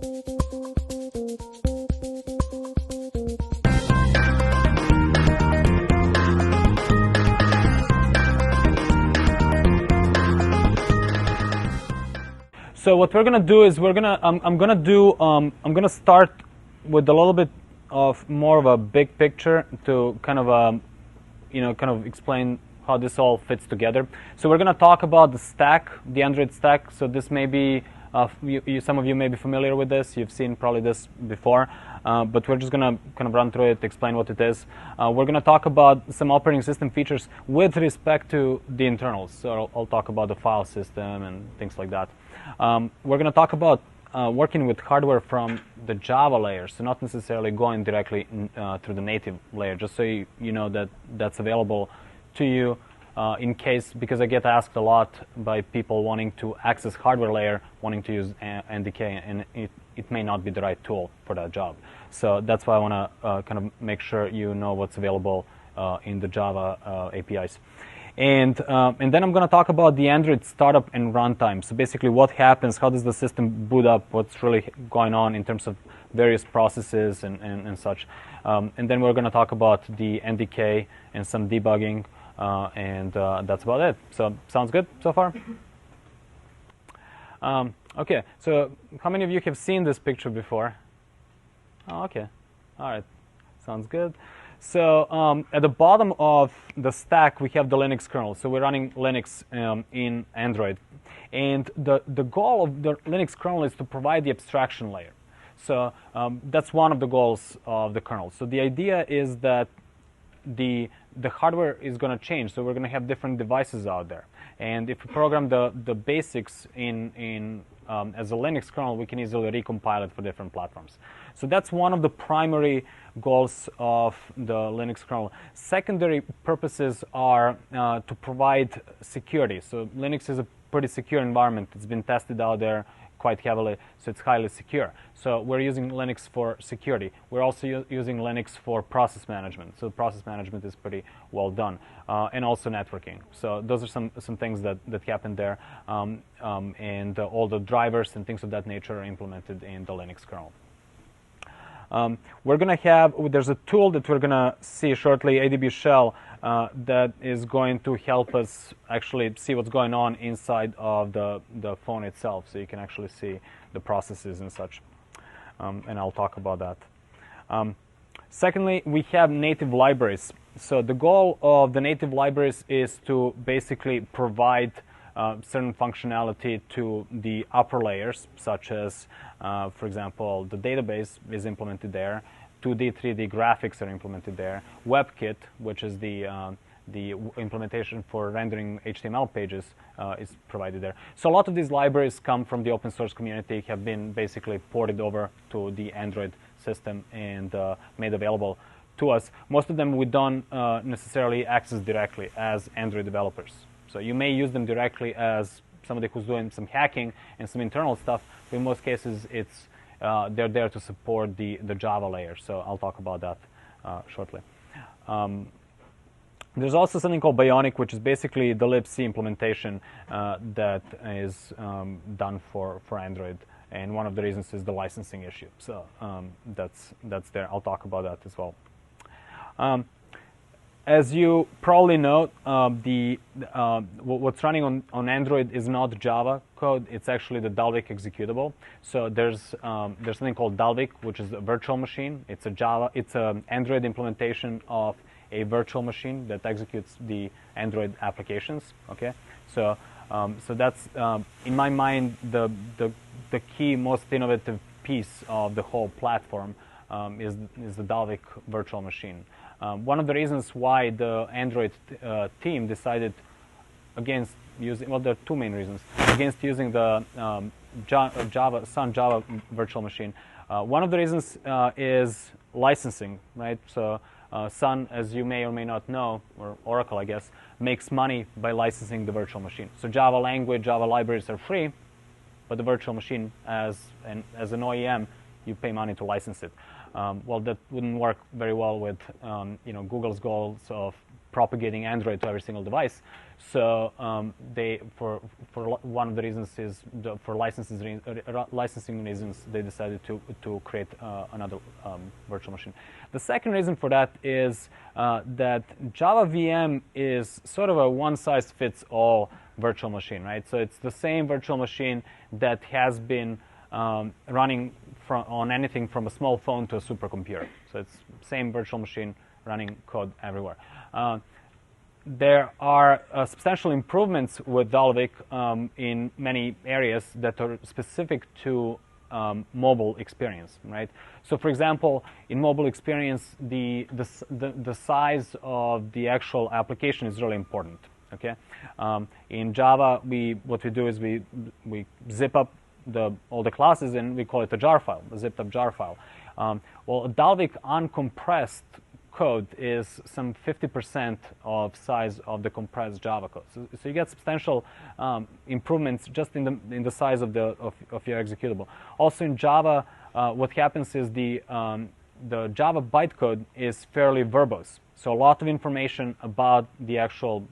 So what we're gonna do is I'm gonna start with a little bit of more of a big picture to kind of explain how this all fits together. So we're gonna talk about the stack, the Android stack. So this may be some of you may be familiar with this. You've seen probably this before, but we're just gonna kind of run through it, explain what it is. We're gonna talk about some operating system features with respect to the internals. So I'll talk about the file system and things like that. We're going to talk about working with hardware from the Java layer, so not necessarily going directly through the native layer, just so you know that that's available to you in case, because I get asked a lot by people wanting to access hardware layer, wanting to use NDK, and it may not be the right tool for that job. So that's why I want to kind of make sure you know what's available in the Java APIs. And then I'm going to talk about the Android startup and runtime. So basically what happens, how does the system boot up, what's really going on in terms of various processes and such. And then we're going to talk about the NDK and some debugging, and that's about it. So sounds good so far? Okay, so how many of you have seen this picture before? Oh, okay, all right, sounds good. So at the bottom of the stack, we have the Linux kernel. So we're running Linux in Android. And the goal of the Linux kernel is to provide the abstraction layer. So that's one of the goals of the kernel. So the idea is that the hardware is going to change. So we're going to have different devices out there. And if we program the basics as a Linux kernel, we can easily recompile it for different platforms. So that's one of the primary goals of the Linux kernel. Secondary purposes are to provide security. So Linux is a pretty secure environment. It's been tested out there quite heavily, so it's highly secure. So we're using Linux for security. We're also using Linux for process management. So process management is pretty well done, and also networking. So those are some things that happen there, and all the drivers and things of that nature are implemented in the Linux kernel. We're going to have, there's a tool that we're going to see shortly, ADB Shell, that is going to help us actually see what's going on inside of the phone itself, so you can actually see the processes and such. And I'll talk about that. Secondly, we have native libraries. So the goal of the native libraries is to basically provide certain functionality to the upper layers, such as, for example, the database is implemented there, 2D, 3D graphics are implemented there, WebKit, which is the implementation for rendering HTML pages, is provided there. So a lot of these libraries come from the open source community, have been basically ported over to the Android system and made available to us. Most of them we don't necessarily access directly as Android developers. So you may use them directly as somebody who's doing some hacking and some internal stuff, but in most cases they're there to support the Java layer. So I'll talk about that shortly. There's also something called Bionic, which is basically the libc implementation that is done for Android. And one of the reasons is the licensing issue. So that's there. I'll talk about that as well. As you probably know, what's running on Android is not Java code. It's actually the Dalvik executable. So there's something called Dalvik, which is a virtual machine. It's an Android implementation of a virtual machine that executes the Android applications. Okay, so that's in my mind the key, most innovative piece of the whole platform is the Dalvik virtual machine. One of the reasons why the Android team decided against using, well, there are two main reasons against using the Sun Java virtual machine. One of the reasons is licensing, right? So Sun, as you may or may not know, or Oracle, I guess, makes money by licensing the virtual machine. So Java language, Java libraries are free, but the virtual machine, as an OEM, you pay money to license it. Well, that wouldn't work very well with Google's goals of propagating Android to every single device. So they, for one of the reasons is for licensing reasons, they decided to create another virtual machine. The second reason for that is that Java VM is sort of a one-size-fits-all virtual machine, right? So it's the same virtual machine that has been running on anything from a small phone to a supercomputer. So it's same virtual machine running code everywhere. There are substantial improvements with Dalvik in many areas that are specific to mobile experience, right? So, for example, in mobile experience, the size of the actual application is really important. Okay, in Java, what we do is we zip up all the classes and we call it a jar file, a zipped up jar file. Well, Dalvik uncompressed code is some 50% of size of the compressed Java code. So you get substantial improvements just in the size of your executable. Also in Java, what happens is the Java bytecode is fairly verbose. So a lot of information about the actual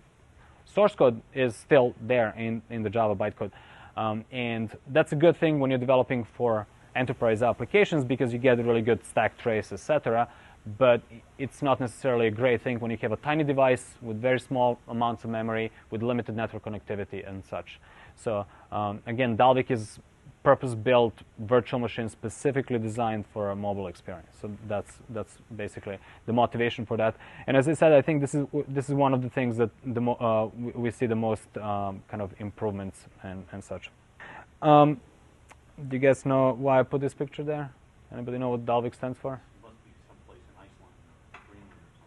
source code is still there in the Java bytecode. And that's a good thing when you're developing for enterprise applications because you get really good stack trace, etc. But it's not necessarily a great thing when you have a tiny device with very small amounts of memory, with limited network connectivity and such. So again, Dalvik is purpose-built virtual machine specifically designed for a mobile experience. So that's basically the motivation for that. And as I said, I think this is one of the things that we see the most kind of improvements and such. Do you guys know why I put this picture there? Anybody know what Dalvik stands for?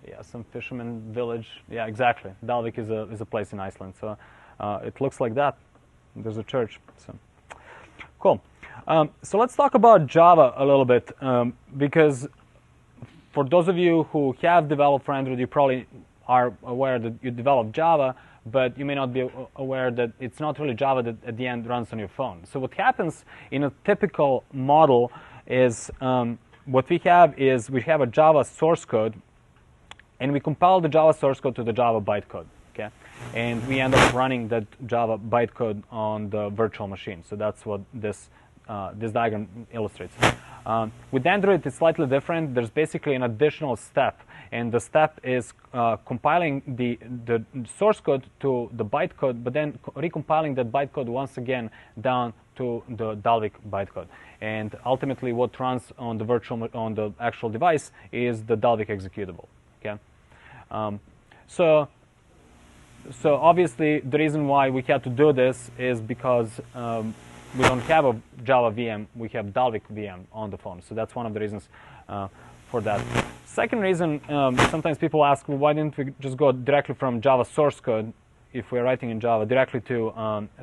Yeah, some fisherman village. Yeah, exactly. Dalvik is a place in Iceland. So it looks like that. There's a church. So cool. So let's talk about Java a little bit because for those of you who have developed for Android, you probably are aware that you developed Java, but you may not be aware that it's not really Java that at the end runs on your phone. So what happens in a typical model is what we have a Java source code, and we compile the Java source code to the Java bytecode, okay? And we end up running that Java bytecode on the virtual machine. So that's what this diagram illustrates. With Android, it's slightly different. There's basically an additional step, and the step is compiling the source code to the bytecode, but then recompiling that bytecode once again down to the Dalvik bytecode. And ultimately, what runs on the actual device is the Dalvik executable. Okay, so obviously the reason why we had to do this is because we don't have a Java VM, we have Dalvik VM on the phone. So that's one of the reasons for that. Second reason, sometimes people ask, well, why didn't we just go directly from Java source code, if we're writing in Java, directly to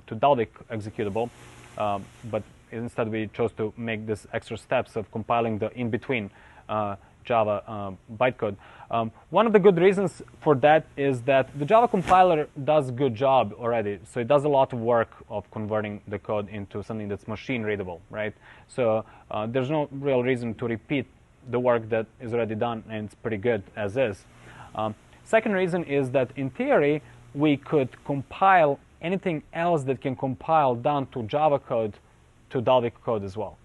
Dalvik executable, but instead we chose to make this extra steps of compiling the in-between Java bytecode. One of the good reasons for that is that the Java compiler does a good job already. So it does a lot of work of converting the code into something that's machine readable, right? So there's no real reason to repeat the work that is already done, and it's pretty good as is. Second reason is that in theory, we could compile anything else that can compile down to Java code to Dalvik code as well,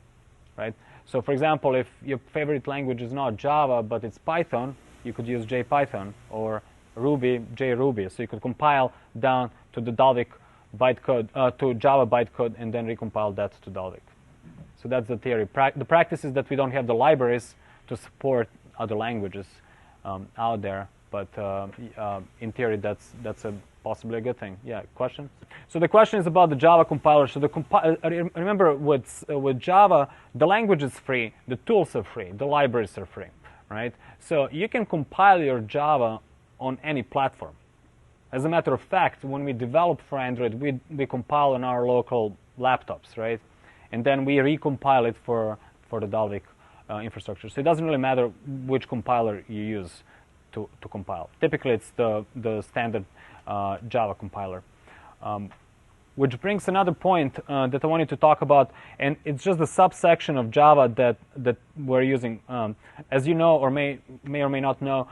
right? So for example, if your favorite language is not Java, but it's Python, you could use JPython, or Ruby, JRuby. So you could compile down to the Dalvik bytecode, to Java bytecode, and then recompile that to Dalvik. So that's the theory. The practice is that we don't have the libraries to support other languages out there, but in theory, that's possibly a good thing. Yeah, question? So the question is about the Java compiler. So remember, with Java, the language is free, the tools are free, the libraries are free, right? So you can compile your Java on any platform. As a matter of fact, when we develop for Android, we compile on our local laptops, right? And then we recompile it for the Dalvik infrastructure. So it doesn't really matter which compiler you use to compile. Typically, it's the standard Java compiler. Which brings another point that I wanted to talk about, and it's just the subsection of Java that we're using. As you know, or may or may not know,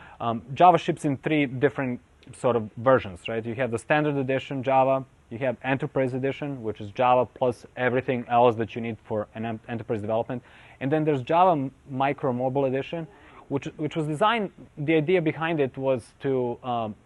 Java ships in 3 different sort of versions, right? You have the standard edition Java, you have enterprise edition, which is Java plus everything else that you need for an enterprise development, and then there's Java Micro Mobile Edition, which was designed. The idea behind it was to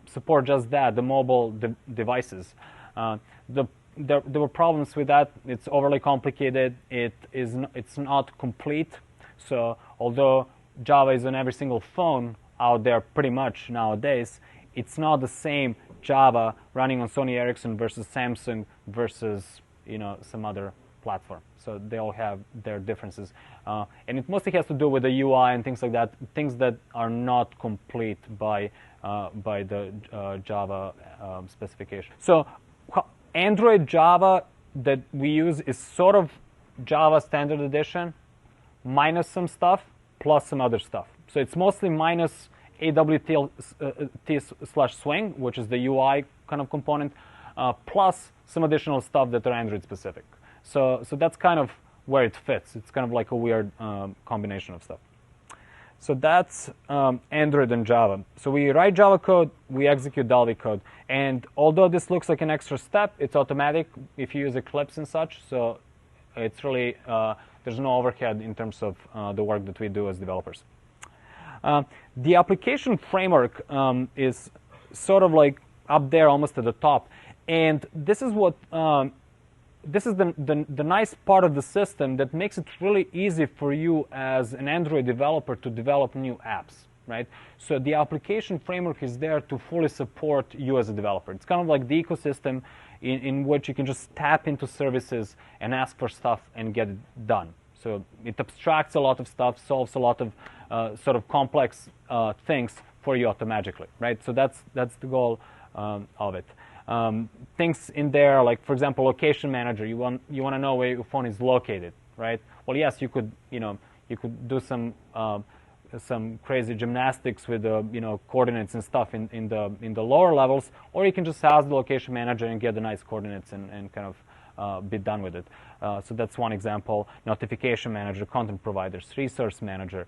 support just that, the mobile devices. There were problems with that. It's overly complicated. It's not complete. So although Java is on every single phone out there pretty much nowadays, it's not the same Java running on Sony Ericsson versus Samsung versus some other platform. So they all have their differences, and it mostly has to do with the UI and things like that, things that are not complete by the Java specification. So Android Java that we use is sort of Java Standard Edition minus some stuff plus some other stuff. So it's mostly minus AWT/Swing, which is the UI kind of component, plus some additional stuff that are Android specific. So that's kind of where it fits. It's kind of like a weird combination of stuff. So that's Android and Java. So we write Java code, we execute Dalvik code. And although this looks like an extra step, it's automatic if you use Eclipse and such. So it's really, there's no overhead in terms of the work that we do as developers. The application framework is sort of like up there almost at the top. And this is what this is the nice part of the system that makes it really easy for you as an Android developer to develop new apps, right? So the application framework is there to fully support you as a developer. It's kind of like the ecosystem in which you can just tap into services and ask for stuff and get it done. So it abstracts a lot of stuff, solves a lot of sort of complex things for you automatically, right? So that's the goal of it. Things in there, like for example, location manager. You want to know where your phone is located, right? Well, yes, you could do some crazy gymnastics with the coordinates and stuff in the lower levels, or you can just ask the location manager and get the nice coordinates and kind of be done with it. So that's one example. Notification manager, content providers, resource manager,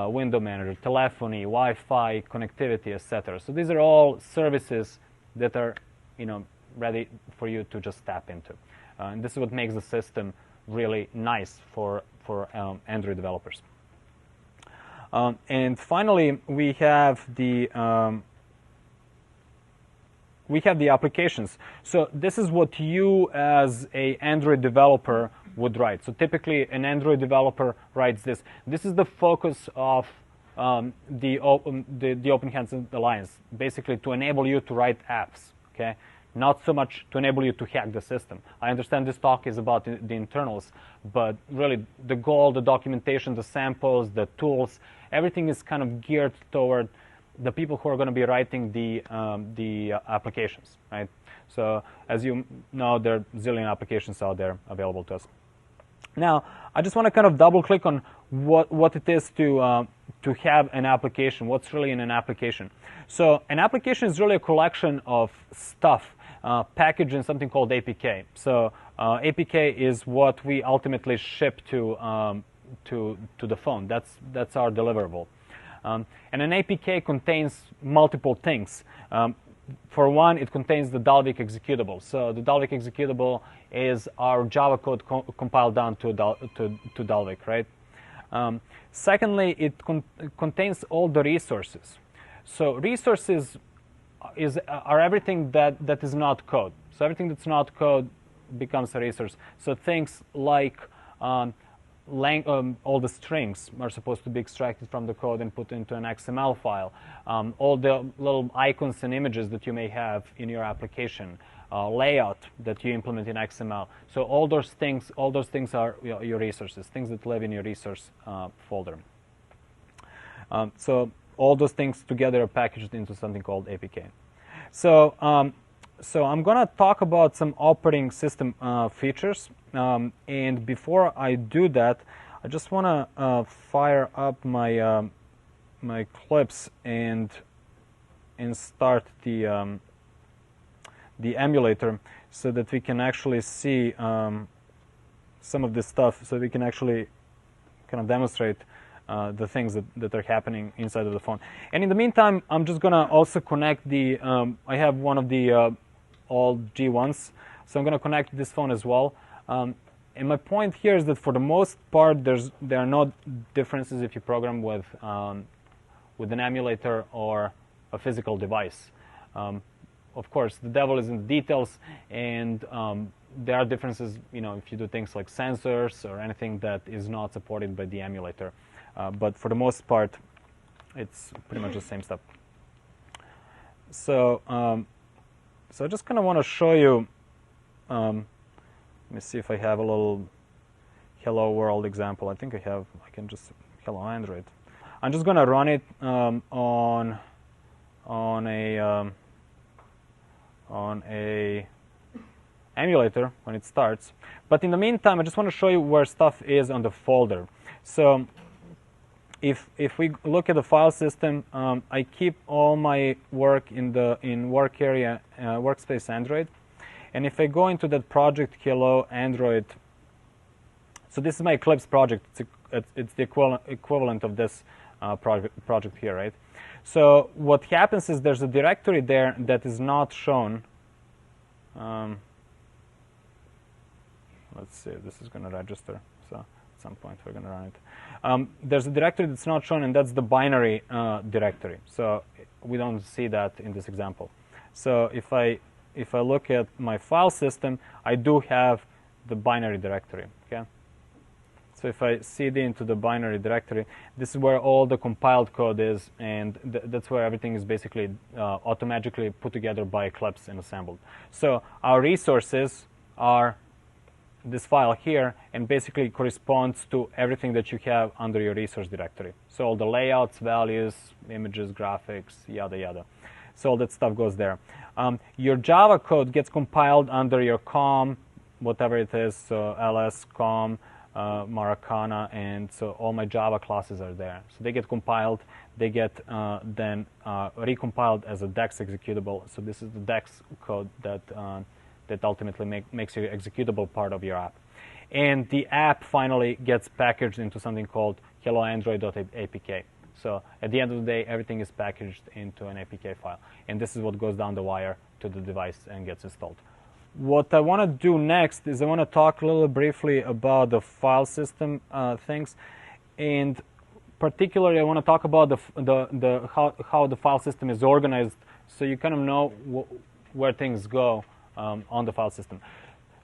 window manager, telephony, Wi-Fi, connectivity, etc. So these are all services that are ready for you to just tap into. And this is what makes the system really nice for Android developers. And finally, we have the applications. So this is what you as a Android developer would write. So typically, an Android developer writes this. This is the focus of the Open Hands Alliance, basically to enable you to write apps. Okay, not so much to enable you to hack the system. I understand this talk is about the internals, but really the goal, the documentation, the samples, the tools, everything is kind of geared toward the people who are going to be writing the applications, right? So as you know, there are a zillion applications out there available to us. Now, I just want to kind of double click on what it is to have an application, what's really in an application. So an application is really a collection of stuff packaged in something called APK. So APK is what we ultimately ship to the phone. That's our deliverable. And an APK contains multiple things. For one, it contains the Dalvik executable. So the Dalvik executable is our Java code compiled down to Dalvik, right? Secondly, it contains all the resources. So resources are everything that is not code. So everything that's not code becomes a resource. So things like all the strings are supposed to be extracted from the code and put into an XML file. All the little icons and images that you may have in your application, layout that you implement in XML. So all those things are your resources, things that live in your resource folder. So all those things together are packaged into something called APK. So so I'm going to talk about some operating system features. And before I do that, I just want to fire up my my clips and start the emulator so that we can actually see some of this stuff, so we can actually kind of demonstrate the things that are happening inside of the phone. And in the meantime, I'm just going to also connect the, I have one of the old G1s, so I'm going to connect this phone as well. And my point here is that for the most part, there are no differences if you program with an emulator or a physical device. Of course, the devil is in the details, and there are differences, if you do things like sensors or anything that is not supported by the emulator. But for the most part, it's pretty much the same stuff. So, so I just kind of want to show you. Let me see if I have a little hello world example. I think I have. I can just hello Android. I'm just going to run it on a emulator when it starts. But in the meantime, I just want to show you where stuff is on the folder. So if we look at the file system, I keep all my work in work area, workspace Android. And if I go into that project hello Android, so this is my Eclipse project. It's the equivalent of this project here, right? So what happens is there's a directory there that is not shown. Let's see, this is going to register. So at some point we're going to run it. There's a directory that's not shown, and that's the binary directory. So we don't see that in this example. So if I look at my file system, I do have the binary directory. Okay. So if I cd into the binary directory, this is where all the compiled code is, and that's where everything is basically automatically put together by Eclipse and assembled. So our resources are this file here, and basically corresponds to everything that you have under your resource directory. So all the layouts, values, images, graphics, yada yada. So all that stuff goes there. Your Java code gets compiled under your COM, whatever it is, so ls, COM, Maracana, and so all my Java classes are there. So they get compiled, they get then recompiled as a DEX executable. So this is the DEX code that ultimately makes you executable part of your app. And the app finally gets packaged into something called helloandroid.apk. So at the end of the day, everything is packaged into an APK file. And this is what goes down the wire to the device and gets installed. What I want to do next is I want to talk a little briefly about the file system things. And particularly, I want to talk about how the file system is organized, so you kind of know where things go on the file system.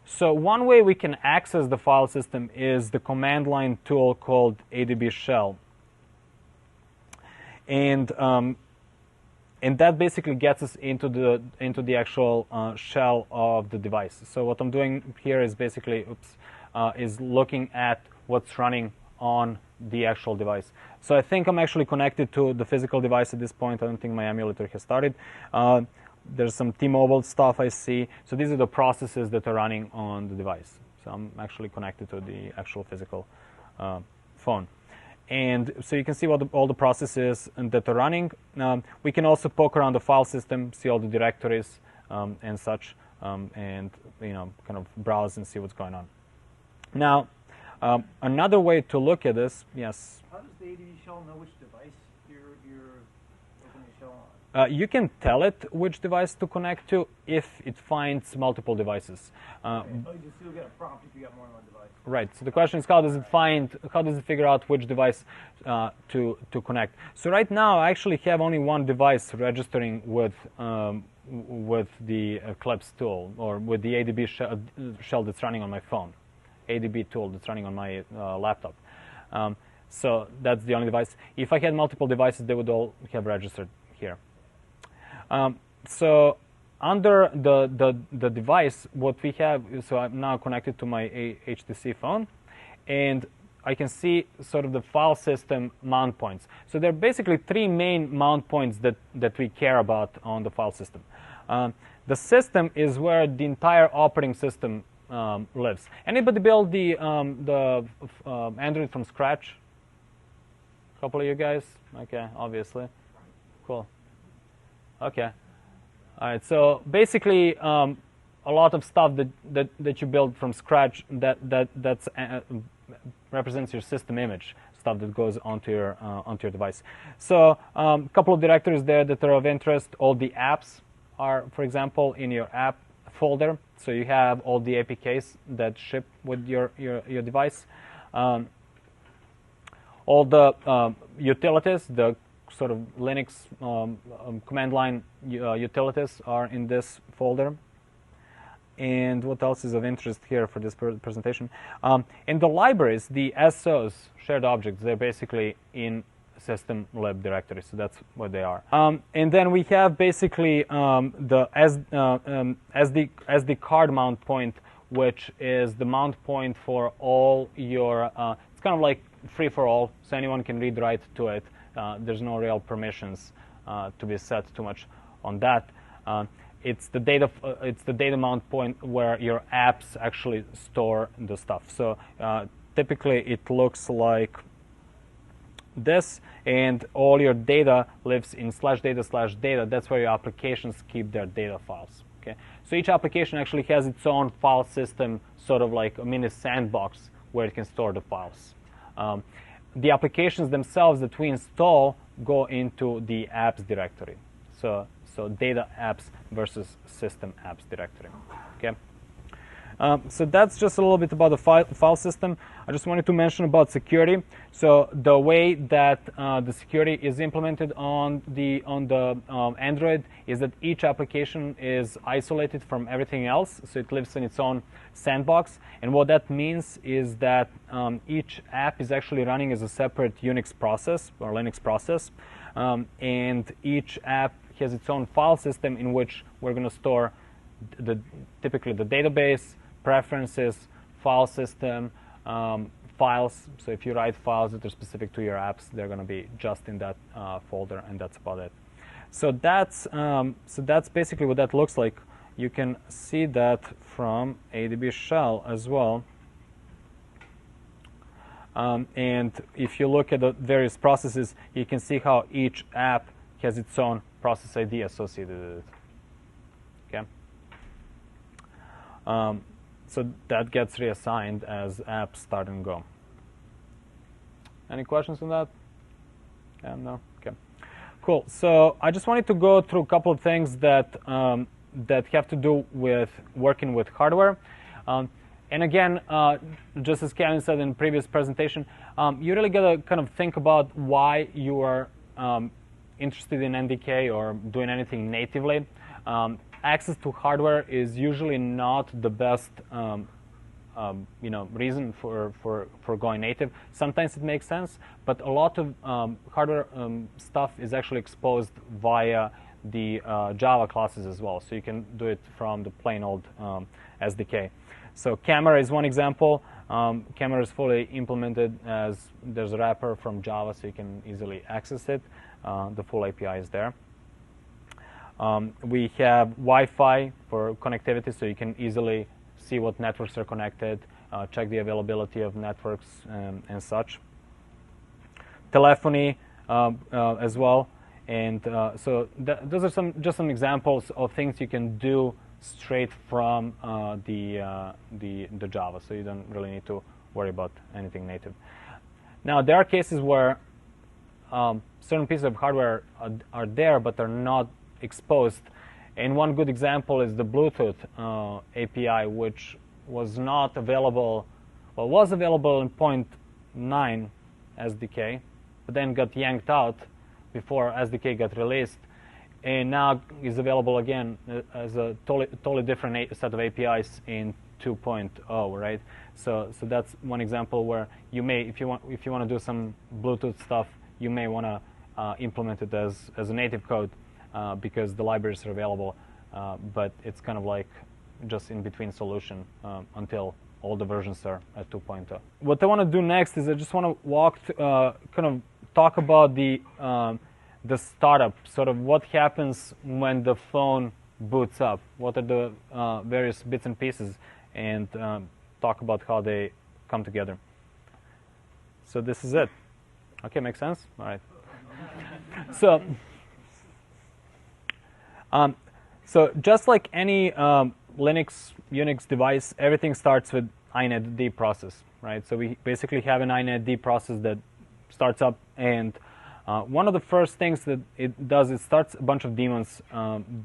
So one way we can access the file system is the command line tool called ADB shell. And that basically gets us into the actual shell of the device. So what I'm doing here is basically, is looking at what's running on the actual device. So I think I'm actually connected to the physical device at this point. I don't think my emulator has started. There's some T-Mobile stuff I see. So these are the processes that are running on the device. So I'm actually connected to the actual physical phone. And so you can see what all the processes that are running. We can also poke around the file system, see all the directories and such, and kind of browse and see what's going on. Now, another way to look at this, yes. How does the ADB shell know which device you're opening the shell on? You can tell it which device to connect to if it finds multiple devices. Okay. You still get a prompt if you got more than one device. Right. So the question is, how does it figure out which device to connect? So right now, I actually have only one device registering with the Eclipse tool, or with the ADB shell that's running on my phone, ADB tool that's running on my laptop. So that's the only device. If I had multiple devices, they would all have registered here. So under the device, what we have is, so I'm now connected to my HTC phone, and I can see sort of the file system mount points. So there are basically three main mount points that we care about on the file system. The system is where the entire operating system lives. Anybody build the Android from scratch? A couple of you guys? Okay, obviously. Cool. Okay. All right. So basically, a lot of stuff that you build from scratch that's represents your system image, stuff that goes onto your device. So a couple of directories there that are of interest. All the apps are, for example, in your app folder. So you have all the APKs that ship with your device. All the utilities, the sort of Linux command line utilities are in this folder. And what else is of interest here for this presentation? In the libraries, the SOs, shared objects, they're basically in system lib directory, so that's what they are. And then we have basically the SD card mount point, which is the mount point for all your, it's kind of like free for all, so anyone can read write to it. There's no real permissions to be set too much on that. It's the data mount point where your apps actually store the stuff. So typically it looks like this, and all your data lives in /data/data. That's where your applications keep their data files. Okay, so each application actually has its own file system, sort of like a mini sandbox where it can store the files. The applications themselves that we install go into the apps directory. So data apps versus system apps directory. Okay. So that's just a little bit about the file system. I just wanted to mention about security. So the way that the security is implemented on the Android is that each application is isolated from everything else. So it lives in its own sandbox. And what that means is that each app is actually running as a separate Unix process or Linux process. And each app has its own file system in which we're going to store typically the database, preferences, file system, files. So if you write files that are specific to your apps, they're going to be just in that folder, and that's about it. So that's basically what that looks like. You can see that from ADB shell as well. And if you look at the various processes, you can see how each app has its own process ID associated with it. Okay. So that gets reassigned as apps start and go. Any questions on that? Yeah, no? Okay. Cool. So I just wanted to go through a couple of things that that have to do with working with hardware. And again, just as Kevin said in the previous presentation, you really got to kind of think about why you are interested in NDK or doing anything natively. Access to hardware is usually not the best reason for going native. Sometimes it makes sense, but a lot of hardware stuff is actually exposed via the Java classes as well. So you can do it from the plain old SDK. So camera is one example. Camera is fully implemented as there's a wrapper from Java, so you can easily access it. The full API is there. We have Wi-Fi for connectivity, so you can easily see what networks are connected, check the availability of networks and such. Telephony as well, and so those are just some examples of things you can do straight from the Java, so you don't really need to worry about anything native. Now there are cases where certain pieces of hardware are there, but they're not exposed. And one good example is the Bluetooth API, which was not available, well, was available in 0.9 SDK, but then got yanked out before SDK got released, and now is available again as a totally different set of APIs in 2.0, right? So that's one example where you may, if you want to do some Bluetooth stuff, you may want to implement it as a native code because the libraries are available, but it's kind of like just in between solution until all the versions are at 2.0. What I want to do next is I just want to kind of talk about the startup, sort of what happens when the phone boots up, what are the various bits and pieces, and talk about how they come together. So this is it. Okay, makes sense? All right. So just like any Linux, Unix device, everything starts with inetd process. right? So we basically have an inetd process that starts up, and one of the first things that it does, it starts a bunch of daemons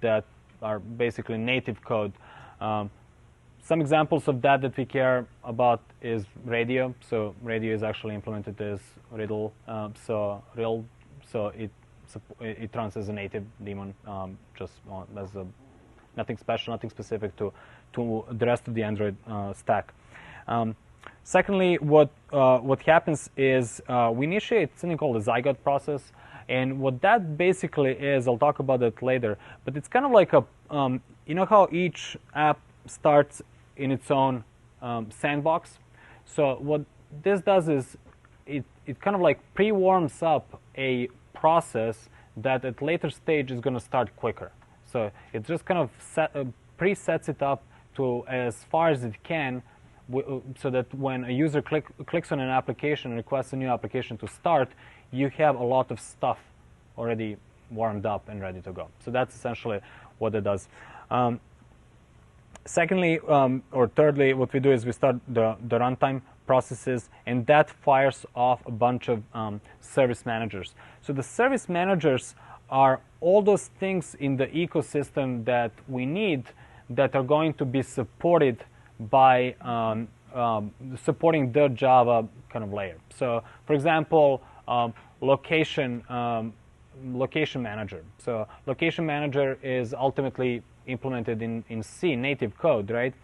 that are basically native code. Some examples of that we care about is radio. So radio is actually implemented as RIDL, so it runs as a native daemon, just as nothing special, nothing specific to the rest of the Android stack. Secondly, what happens is we initiate something called a zygote process, and what that basically is, I'll talk about it later. But it's kind of like a, you know how each app starts in its own sandbox. So what this does is it kind of like pre-warms up a process that at later stage is going to start quicker. So it just kind of presets it up to as far as it can, so that when a user clicks on an application and requests a new application to start, you have a lot of stuff already warmed up and ready to go. So that's essentially what it does. Secondly, or thirdly, what we do is we start the runtime processes, and that fires off a bunch of service managers. So the service managers are all those things in the ecosystem that we need that are going to be supported by supporting the Java kind of layer. So, for example, location manager. So location manager is ultimately implemented in C, native code, right?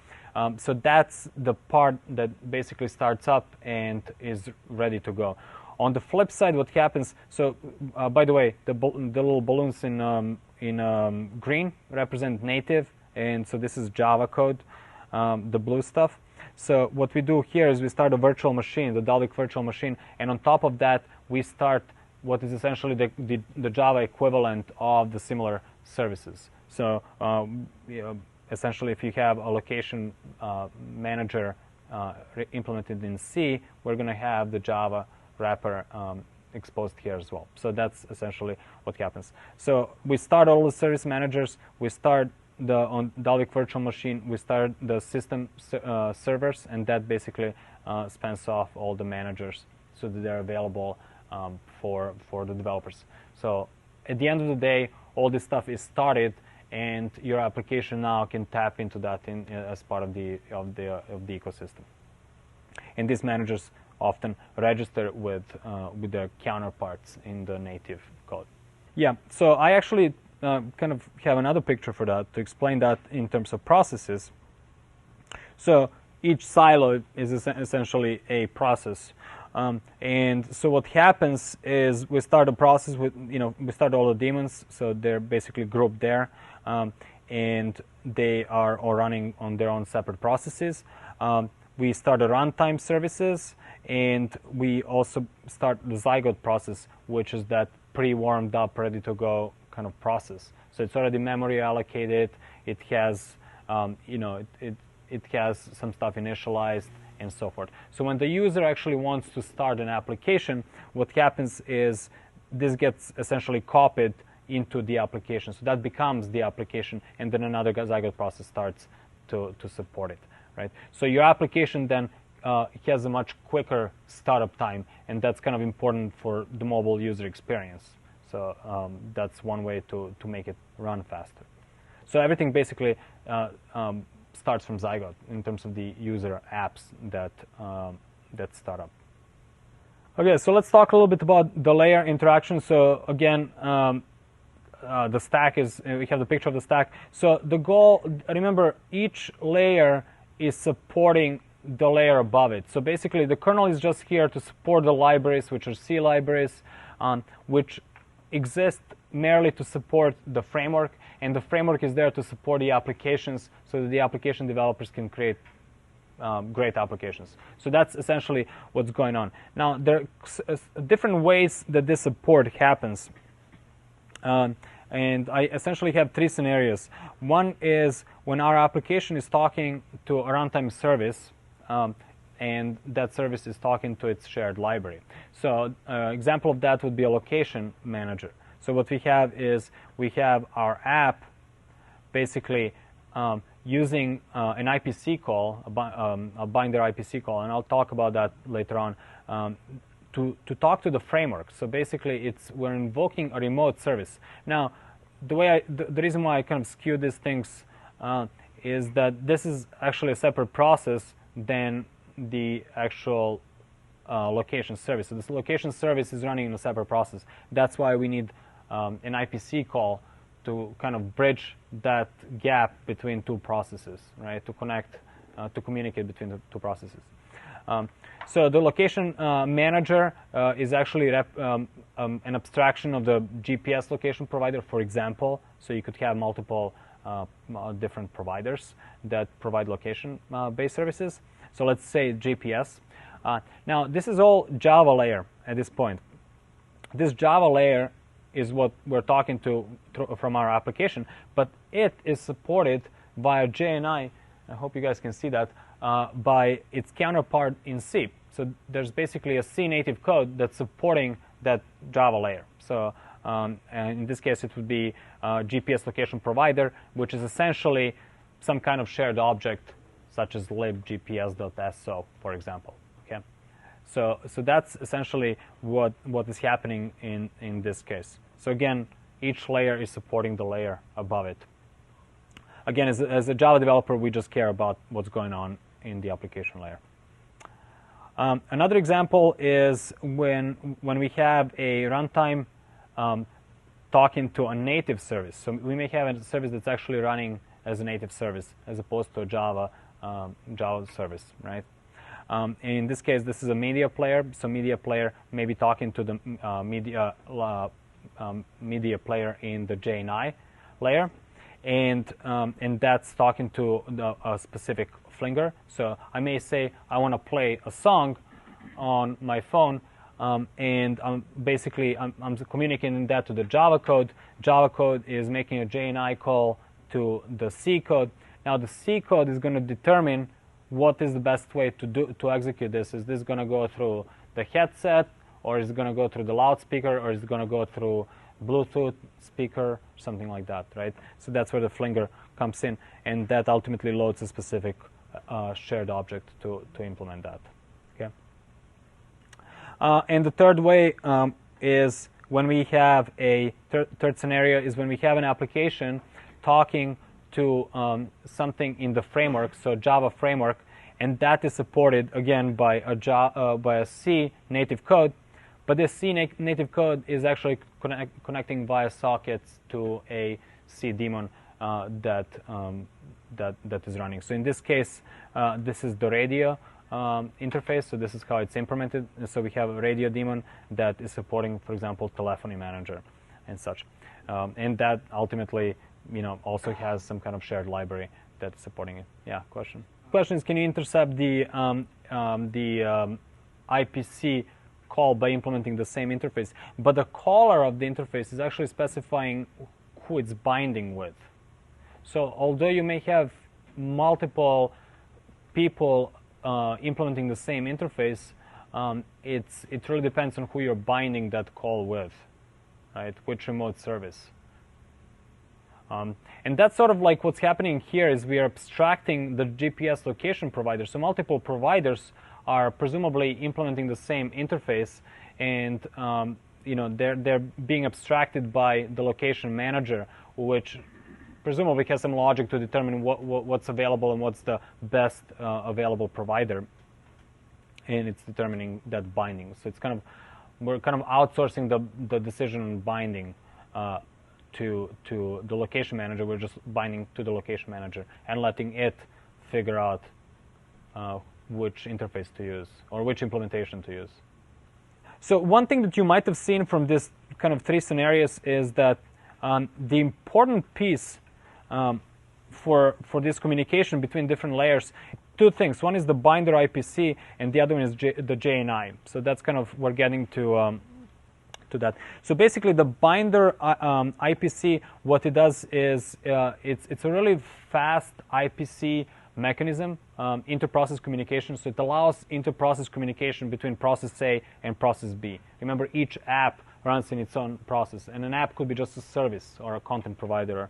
So that's the part that basically starts up and is ready to go. On the flip side, what happens, so by the way, the little balloons in green represent native, and so this is Java code, the blue stuff. So what we do here is we start a virtual machine, the Dalvik virtual machine, and on top of that, we start what is essentially the Java equivalent of the similar services. So essentially, if you have a location manager implemented in C, we're going to have the Java wrapper exposed here as well. So that's essentially what happens. So we start all the service managers. We start on Dalvik virtual machine. We start the system servers, and that basically spans off all the managers so that they're available for the developers. So at the end of the day, all this stuff is started, and your application now can tap into that as part of the ecosystem. And these managers often register with their counterparts in the native code. Yeah, so I actually kind of have another picture for that to explain that in terms of processes. So each silo is essentially a process. And so what happens is we start a process with, we start all the daemons, so they're basically grouped there, and they are all running on their own separate processes. We start a runtime services, and we also start the zygote process, which is that pre-warmed up, ready to go kind of process. So it's already memory allocated. It has, it has some stuff initialized, and so forth. So when the user actually wants to start an application, what happens is this gets essentially copied into the application. So that becomes the application, and then another zygote process starts to support it, right? So your application then has a much quicker startup time, and that's kind of important for the mobile user experience. So that's one way to make it run faster. So everything basically starts from Zygote in terms of the user apps that start up. Okay, so let's talk a little bit about the layer interaction. So again, the stack is, we have the picture of the stack. So the goal, remember, each layer is supporting the layer above it. So basically, the kernel is just here to support the libraries, which are C libraries, which exist merely to support the framework, and the framework is there to support the applications so that the application developers can create great applications. So that's essentially what's going on. Now, there are different ways that this support happens. And I essentially have three scenarios. One is when our application is talking to a runtime service, and that service is talking to its shared library. So example of that would be a location manager. So what we have is we have our app basically using an IPC call, a binder IPC call, and I'll talk about that later on, to talk to the framework. So basically, we're invoking a remote service. Now, the reason why I kind of skew these things is that this is actually a separate process than the actual location service. So this location service is running in a separate process. That's why we need an IPC call to kind of bridge that gap between two processes, right? To connect, to communicate between the two processes. So the location manager is actually an abstraction of the GPS location provider, for example. So you could have multiple different providers that provide location-based services. So let's say GPS. Now, this is all Java layer at this point. This Java layer is what we're talking to from our application, but it is supported via JNI. I hope you guys can see that, by its counterpart in C. So there's basically a C native code that's supporting that Java layer. So and in this case, it would be GPS location provider, which is essentially some kind of shared object, such as libgps.so, for example. Okay, so that's essentially what is happening in this case. So again, each layer is supporting the layer above it. Again, as a Java developer, we just care about what's going on in the application layer. Another example is when we have a runtime talking to a native service. So we may have a service that's actually running as a native service as opposed to a Java service, right? In this case, this is a media player. So media player may be talking to the media player in the JNI layer, and that's talking to a specific flinger. So I may say I want to play a song on my phone, and I'm communicating that to the Java code. Java code is making a JNI call to the C code. Now the C code is going to determine what is the best way to execute this. Is this going to go through the headset, or is it going to go through the loudspeaker, or is it going to go through Bluetooth speaker, something like that, right? So that's where the flinger comes in, and that ultimately loads a specific shared object to implement that. Okay. And the third way is when we have a third scenario is when we have an application talking to something in the framework, so Java framework, and that is supported again by a C native code. But this C native code is actually connecting via sockets to a C daemon that is running. So in this case, this is the radio interface. So this is how it's implemented. So we have a radio daemon that is supporting, for example, telephony manager and such, and that ultimately, also has some kind of shared library that's supporting it. Yeah, question. Question is, can you intercept the IPC call by implementing the same interface? But the caller of the interface is actually specifying who it's binding with. So although you may have multiple people implementing the same interface, it really depends on who you're binding that call with, right? Which remote service. And that's sort of like what's happening here is we are abstracting the GPS location provider. So multiple providers are presumably implementing the same interface, and they're being abstracted by the location manager, which presumably has some logic to determine what's available and what's the best available provider, and it's determining that binding. So it's we're kind of outsourcing the decision on binding to the location manager. We're just binding to the location manager and letting it figure out which interface to use or which implementation to use. So one thing that you might have seen from this kind of three scenarios is that the important piece for this communication between different layers, two things. One is the binder IPC, and the other one is the JNI. So that's kind of we're getting to that. So basically, the binder IPC, what it does is it's a really fast IPC mechanism, inter-process communication. So it allows inter-process communication between process A and process B. Remember, each app runs in its own process, and an app could be just a service or a content provider,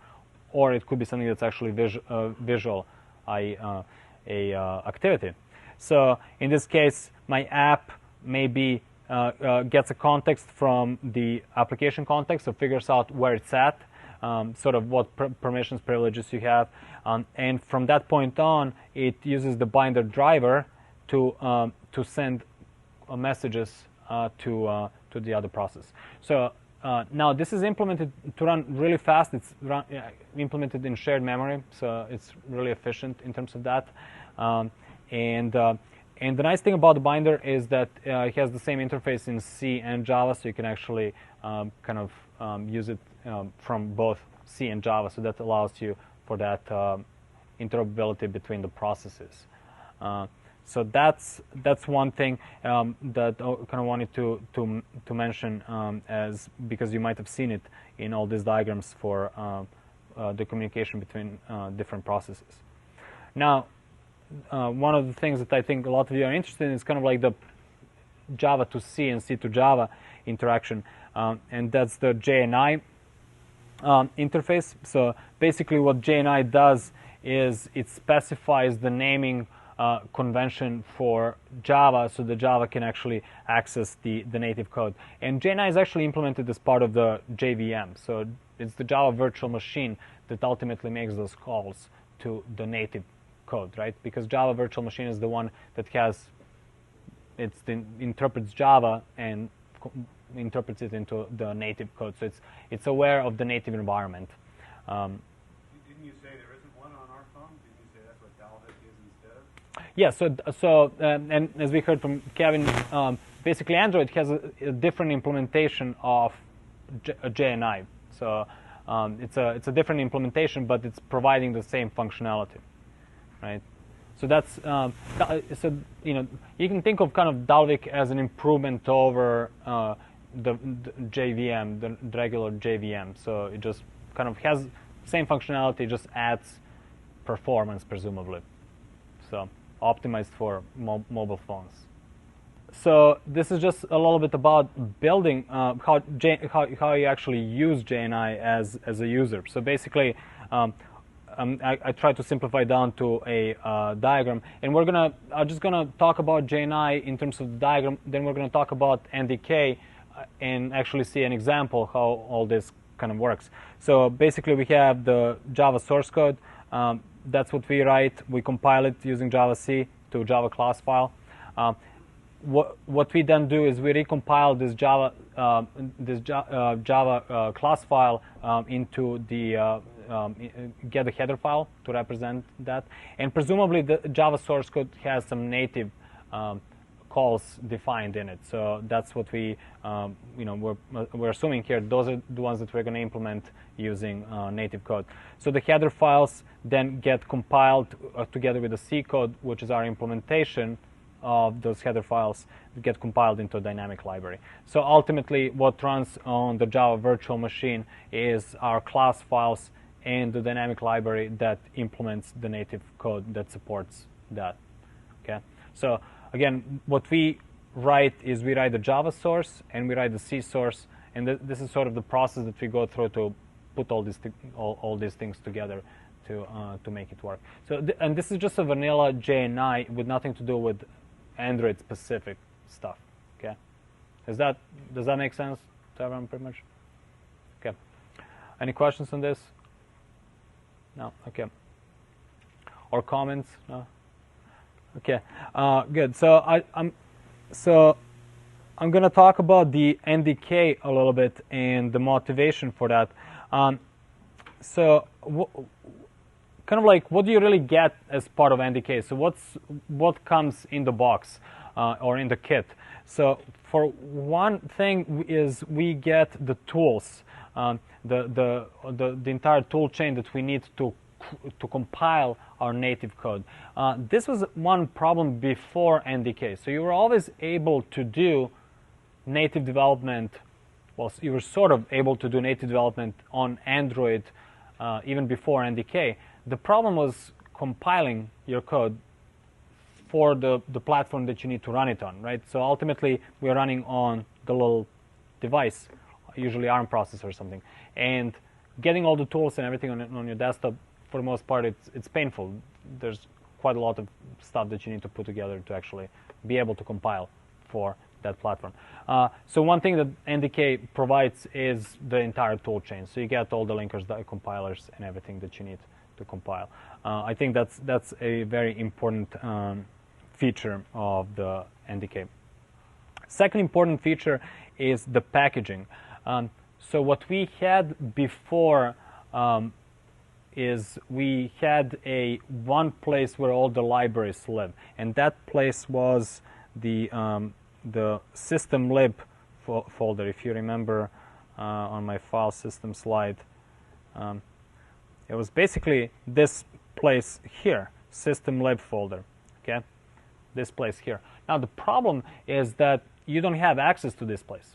or it could be something that's actually visual activity. So in this case, my app maybe gets a context from the application context, so figures out where it's at, sort of what permissions, privileges you have, and from that point on, it uses the binder driver to send messages to the other process. So now this is implemented to run really fast. It's implemented in shared memory, so it's really efficient in terms of that. And the nice thing about the binder is that it has the same interface in C and Java, so you can actually kind of use it from both C and Java. So that allows you for that interoperability between the processes. So that's one thing that I kind of wanted to mention because you might have seen it in all these diagrams for the communication between different processes. Now, one of the things that I think a lot of you are interested in is kind of like the Java to C and C to Java interaction, and that's the JNI interface. So basically what JNI does is it specifies the naming convention for Java, so the Java can actually access the native code. And JNI is actually implemented as part of the JVM, so it's the Java virtual machine that ultimately makes those calls to the native code, right? Because Java virtual machine is the one that interprets Java and interprets it into the native code, so it's aware of the native environment. Didn't you say there isn't one on our phone? Didn't you say that's what Dalvik is instead of? Yeah, so and as we heard from Kevin, basically Android has a different implementation of JNI. So it's a different implementation, but it's providing the same functionality, right? So that's so you can think of kind of Dalvik as an improvement over the JVM, the regular JVM. So it just kind of has same functionality, just adds performance presumably. So optimized for mobile phones. So this is just a little bit about building how you actually use JNI as a user. So basically, I try to simplify down to a diagram, and I'm just gonna talk about JNI in terms of the diagram. Then we're gonna talk about NDK and actually see an example how all this kind of works. So basically, we have the Java source code. That's what we write. We compile it using Java-C to Java class file. What we then do is we recompile this Java class file into the get a header file to represent that, and presumably the Java source code has some native calls defined in it. So that's what we're assuming here. Those are the ones that we're going to implement using native code. So the header files then get compiled together with the C code, which is our implementation of those header files, get compiled into a dynamic library. So ultimately, what runs on the Java virtual machine is our class files and the dynamic library that implements the native code that supports that. Okay. So again, what we write is we write the Java source and we write the C source, and this is sort of the process that we go through to put all these things together to make it work. So and this is just a vanilla JNI with nothing to do with Android specific stuff. Okay, does that make sense to everyone pretty much? Okay. Any questions on this? No. Okay. Or comments? No. Okay. Good. So I'm going to talk about the NDK a little bit and the motivation for that. So kind of like, what do you really get as part of NDK? So what comes in the box or in the kit? So for one thing is we get the tools, the entire tool chain that we need to compile our native code. This was one problem before NDK. So you were always able to do native development. Well, you were sort of able to do native development on Android even before NDK. The problem was compiling your code for the platform that you need to run it on, right? So ultimately, we're running on the little device, usually ARM processor or something, and getting all the tools and everything on your desktop for the most part, it's painful. There's quite a lot of stuff that you need to put together to actually be able to compile for that platform. So one thing that NDK provides is the entire tool chain. So you get all the linkers, the compilers, and everything that you need to compile. I think that's a very important feature of the NDK. Second important feature is the packaging. So what we had before is we had one place where all the libraries live, and that place was the system lib folder. If you remember on my file system slide, it was basically this place here, system lib folder. Okay, this place here. Now the problem is that you don't have access to this place.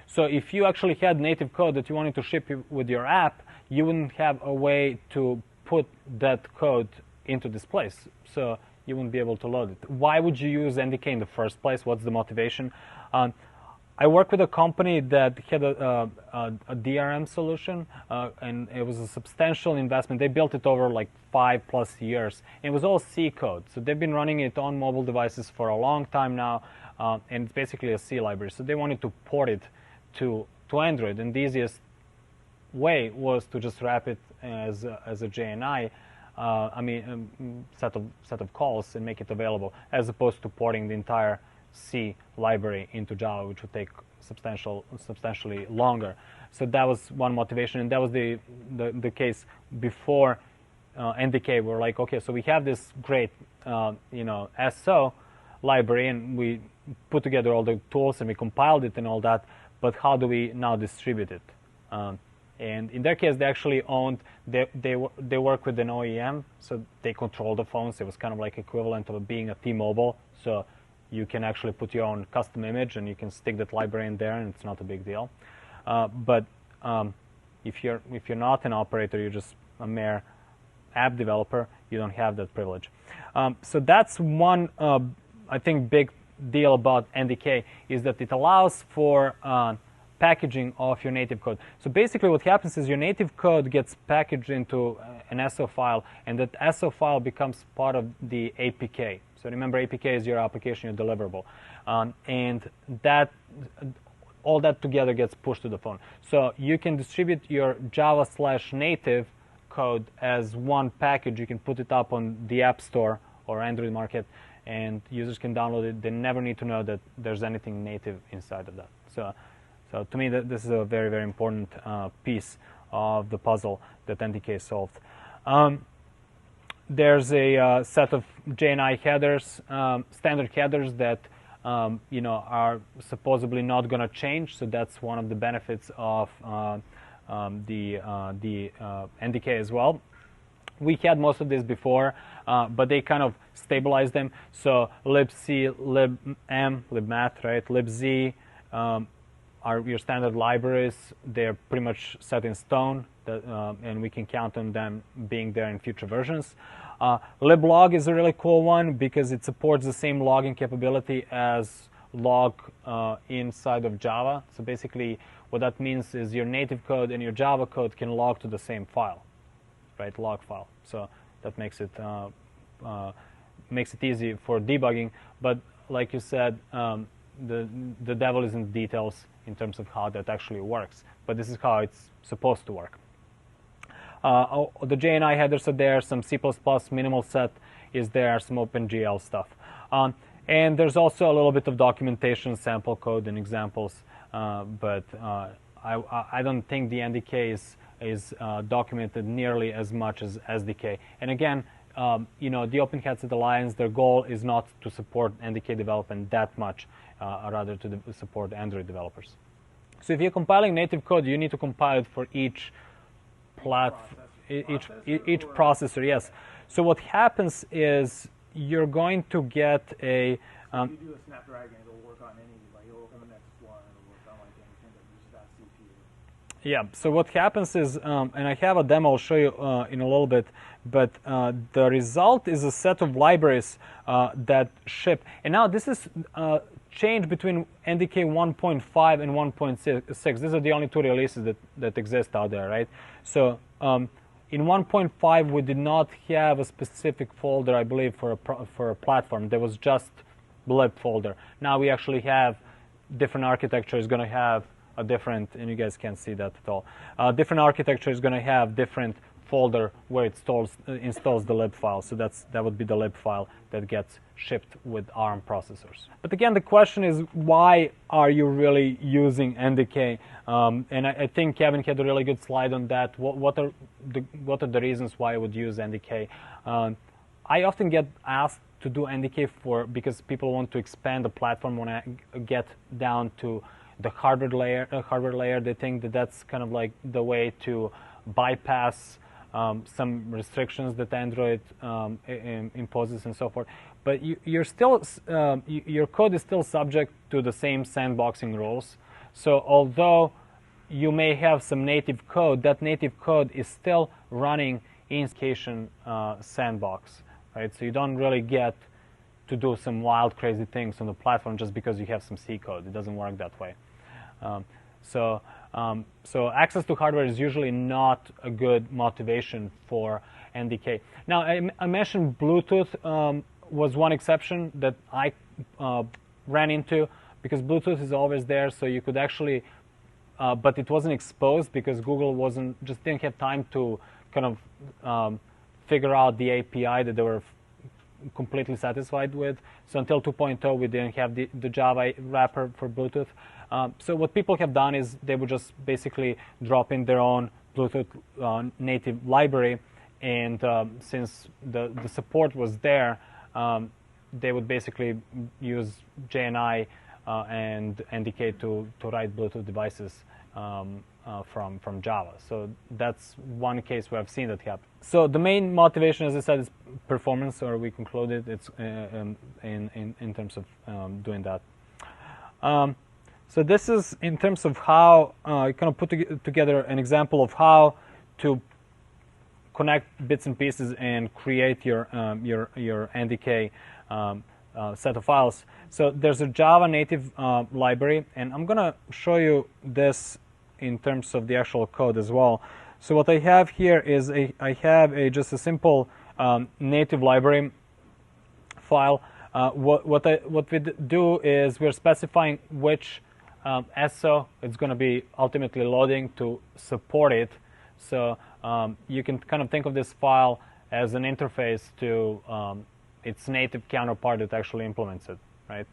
So if you actually had native code that you wanted to ship with your app, you wouldn't have a way to put that code into this place. So you wouldn't be able to load it. Why would you use NDK in the first place? What's the motivation? I work with a company that had a DRM solution, and it was a substantial investment. They built it over like 5+ years. And it was all C code. So they've been running it on mobile devices for a long time now, and it's basically a C library. So they wanted to port it to Android, and the easiest way was to just wrap it as a JNI, set of calls and make it available, as opposed to porting the entire C library into Java, which would take substantially longer. So that was one motivation, and that was the case before NDK. We're like, okay, so we have this great SO library, and we put together all the tools and we compiled it and all that. But how do we now distribute it? And in their case, they actually owned. They work with an OEM, so they control the phones. It was kind of like equivalent of being a T-Mobile. So you can actually put your own custom image, and you can stick that library in there, and it's not a big deal. But if you're not an operator, you're just a mere app developer, you don't have that privilege. So that's one, I think, big deal about NDK, is that it allows for packaging of your native code. So basically what happens is your native code gets packaged into an SO file, and that SO file becomes part of the APK. So remember, APK is your application, your deliverable. And all that together gets pushed to the phone. So you can distribute your Java/native code as one package. You can put it up on the App Store or Android Market, and users can download it. They never need to know that there's anything native inside of that. So to me, this is a very, very important piece of the puzzle that NDK solved. There's a set of JNI headers, standard headers that are supposedly not going to change. So that's one of the benefits of the NDK as well. We had most of this before, but they kind of stabilized them. So libc, libm, libmath, right? libz are your standard libraries. They're pretty much set in stone, and we can count on them being there in future versions. Liblog is a really cool one because it supports the same logging capability as log inside of Java. So basically, what that means is your native code and your Java code can log to the same file, right? Log file. So that makes it easy for debugging. But like you said, the devil is in the details in terms of how that actually works. But this is how it's supposed to work. The JNI headers are there. Some C++ minimal set is there. Some OpenGL stuff. And there's also a little bit of documentation, sample code, and examples. But I don't think the NDK is documented nearly as much as SDK. And again, the Open Headset Alliance, their goal is not to support NDK development that much, rather to support Android developers. So if you're compiling native code, you need to compile it for each processor. Yes. So what happens is you're going to get a. If you do a Snapdragon, it'll work on any. It'll work on the next one. It'll work on anything that uses that CPU. Yeah. So what happens is, and I have a demo I'll show you in a little bit. But the result is a set of libraries that ship. And now this is change between NDK 1.5 and 1.6. These are the only two releases that exist out there, right? So in 1.5 we did not have a specific folder, I believe, for a platform. There was just lib folder. Now we actually have different architecture is going to have a different, and you guys can't see that at all. Different architecture is going to have different folder where it installs the lib file. So that would be the lib file that gets shipped with ARM processors. But again, the question is, why are you really using NDK? And I think Kevin had a really good slide on that. What are the reasons why I would use NDK? I often get asked to do NDK because people want to expand the platform. When I get down to the hardware layer, they think that that's kind of like the way to bypass some restrictions that Android imposes and so forth. But your code is still subject to the same sandboxing rules. So although you may have some native code, that native code is still running in application sandbox, right? So you don't really get to do some wild, crazy things on the platform just because you have some C code. It doesn't work that way. So access to hardware is usually not a good motivation for NDK. Now, I mentioned Bluetooth was one exception that I ran into, because Bluetooth is always there, so you could actually, but it wasn't exposed because Google just didn't have time to kind of figure out the API that they were completely satisfied with. So until 2.0, we didn't have the Java wrapper for Bluetooth. So what people have done is they would just basically drop in their own Bluetooth native library, and since the support was there, they would basically use JNI and NDK to write Bluetooth devices from Java. So that's one case where I've seen that happen. So the main motivation, as I said, is performance, or we concluded it's in terms of doing that. So this is in terms of how you kind of put together an example of how to connect bits and pieces and create your NDK set of files. So there's a Java native library, and I'm going to show you this in terms of the actual code as well. So what I have here is I have just a simple native library file. What we do is we're specifying which SO it's going to be ultimately loading to support it. So you can kind of think of this file as an interface to its native counterpart that actually implements it, right?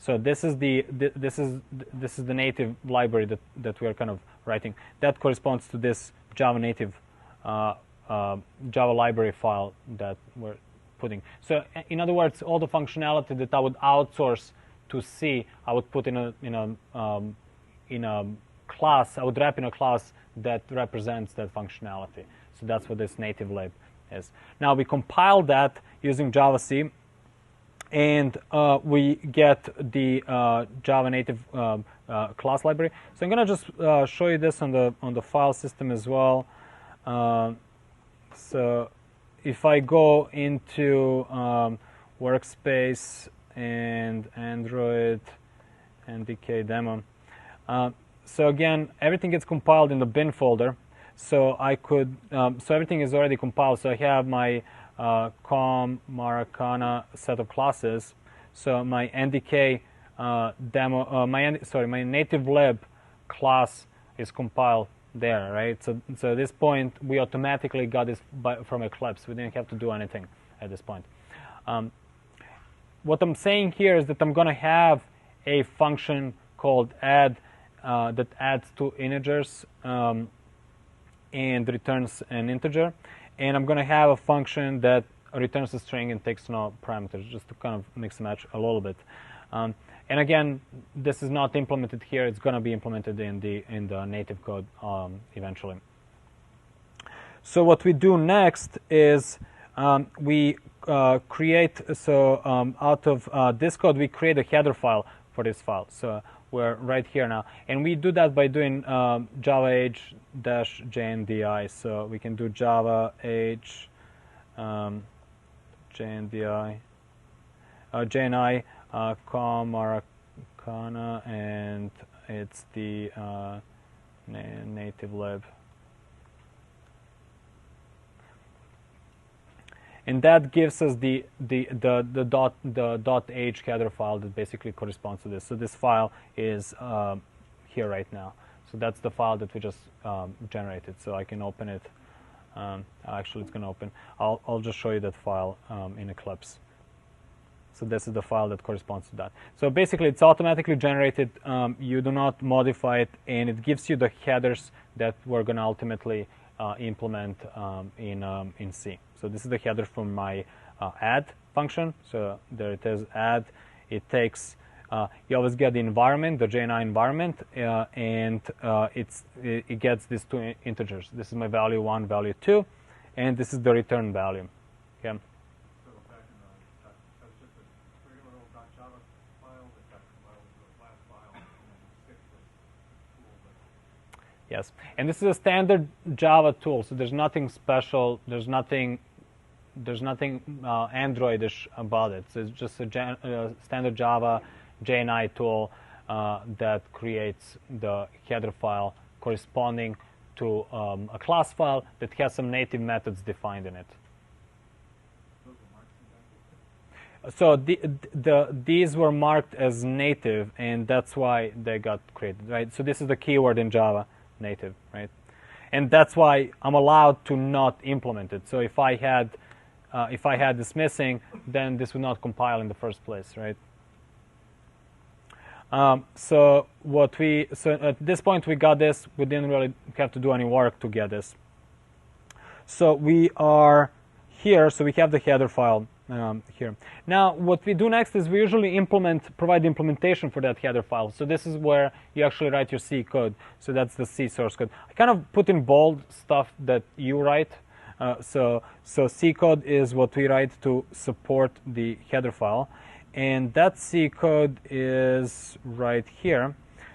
So this is the native library that we are kind of writing. That corresponds to this Java native Java library file that we're putting. So in other words, all the functionality that I would outsource to C, I would put in a class. I would wrap in a class that represents that functionality. So that's what this native lib is. Now we compile that using Java C, and we get the Java native class library. So I'm going to just show you this on the file system as well. So if I go into Workspace and Android NDK demo, so again, everything gets compiled in the bin folder. So I could, so everything is already compiled. So I have my com Maracana set of classes. So my NDK demo, my native lib class is compiled there, right? So at this point, we automatically got this from Eclipse. We didn't have to do anything at this point. What I'm saying here is that I'm going to have a function called add that adds two integers and returns an integer, and I'm going to have a function that returns a string and takes no parameters, just to kind of mix and match a little bit. And again, this is not implemented here. It's going to be implemented in the native code eventually. So what we do next is we create, out of this code, we create a header file for this file. So we're right here now, and we do that by doing Java h-jndi. So we can do Java h jndi JNI com Maracana, and it's the native lib. and that gives us the .h header file that basically corresponds to this. So this file is here right now. So that's the file that we just generated. So I can open it. Actually, it's going to open. I'll just show you that file in Eclipse. So this is the file that corresponds to that. So basically, it's automatically generated. You do not modify it, and it gives you the headers that we're going to ultimately implement in C. So this is the header from my add function. So there it is, add. It takes, you always get the environment, the JNI environment, and it gets these two integers. This is my value 1, value 2, and this is the return value. Okay. So back in that's just a regular old .java file that got compiled into a class file and then fixed this tool. Yes, and this is a standard Java tool, so there's nothing special. There's nothing Androidish about it. So it's just a standard Java JNI tool that creates the header file corresponding to a class file that has some native methods defined in it. So these were marked as native, and that's why they got created, right? So this is the keyword in Java, native, right? And that's why I'm allowed to not implement it. So if I had this missing, then this would not compile in the first place, right? So at this point we got this. We didn't really have to do any work to get this. So we are here. So we have the header file here. Now what we do next is we usually provide the implementation for that header file. So this is where you actually write your C code. So that's the C source code. I kind of put in bold stuff that you write. So C code is what we write to support the header file. And that C code is right here.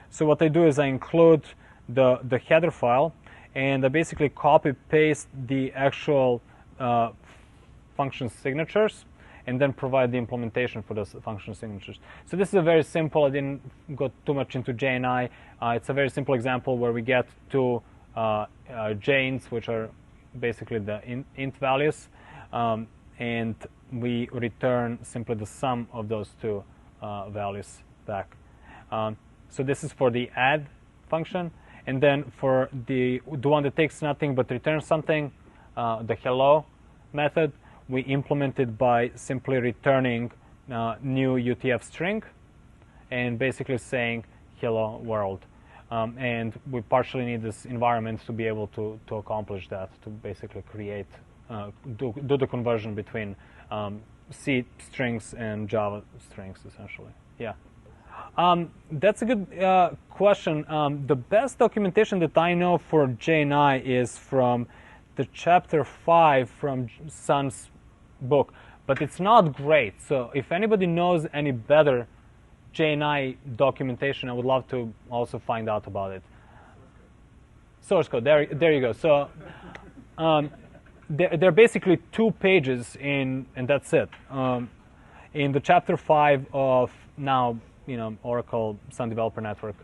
So what I do is I include the header file, and I basically copy-paste the actual function signatures, and then provide the implementation for those function signatures. So this is a very simple, I didn't go too much into JNI. It's a very simple example where we get two JNs, which are basically the int values, and we return simply the sum of those two values back. So this is for the add function, and then for the one that takes nothing but returns something, the hello method, we implement it by simply returning new UTF string and basically saying hello world. And we partially need this environment to be able to accomplish that, to basically create, do the conversion between C strings and Java strings, essentially. Yeah. That's a good question. The best documentation that I know for JNI is from the chapter 5 from Sun's book, but it's not great. So if anybody knows any better JNI documentation, I would love to also find out about it. Source code. There you go. So there are basically 2 pages and that's it. In the chapter 5 of now, Oracle Sun Developer Network,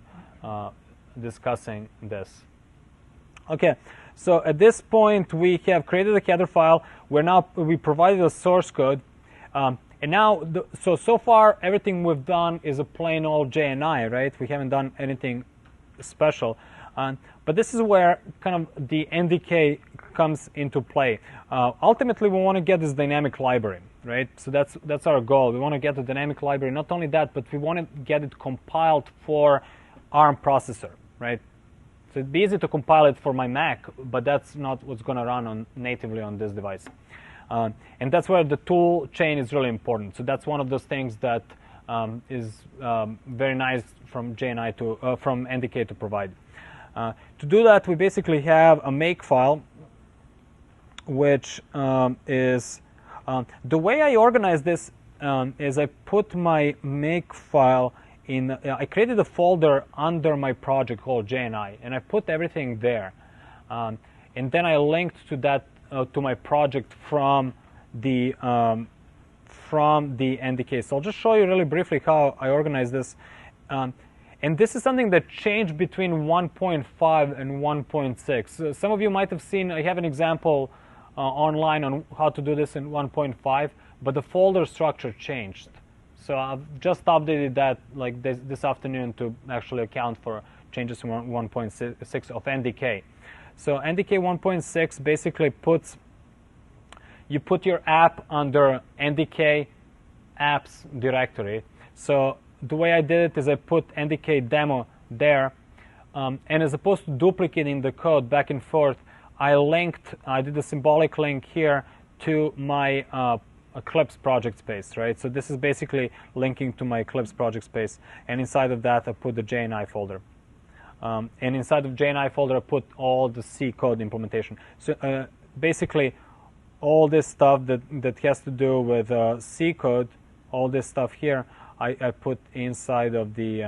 discussing this. Okay, so at this point we have created a header file. We provided a source code, and now so far everything we've done is a plain old JNI, right? We haven't done anything special, but this is where kind of the NDK comes into play. Ultimately, we want to get this dynamic library, right? So that's our goal. We want to get the dynamic library. Not only that, but we want to get it compiled for ARM processor, right? So it'd be easy to compile it for my Mac, but that's not what's going to run natively on this device. And that's where the tool chain is really important. So that's one of those things that is very nice from JNI from NDK to provide. To do that, we basically have a make file, which is the way I organize this is I put my make file in. I created a folder under my project called JNI, and I put everything there, and then I linked to that to my project from the NDK. So I'll just show you really briefly how I organize this. And this is something that changed between 1.5 and 1.6. So some of you might have seen, I have an example online on how to do this in 1.5, but the folder structure changed. So I've just updated that like this afternoon to actually account for changes in 1.6 of NDK. So NDK 1.6 basically you put your app under NDK apps directory. So the way I did it is I put NDK demo there, and as opposed to duplicating the code back and forth, I did a symbolic link here to my Eclipse project space, right? So this is basically linking to my Eclipse project space, and inside of that I put the JNI folder. And inside of JNI folder I put all the C code implementation. So basically all this stuff that has to do with C code, all this stuff here, I put inside of the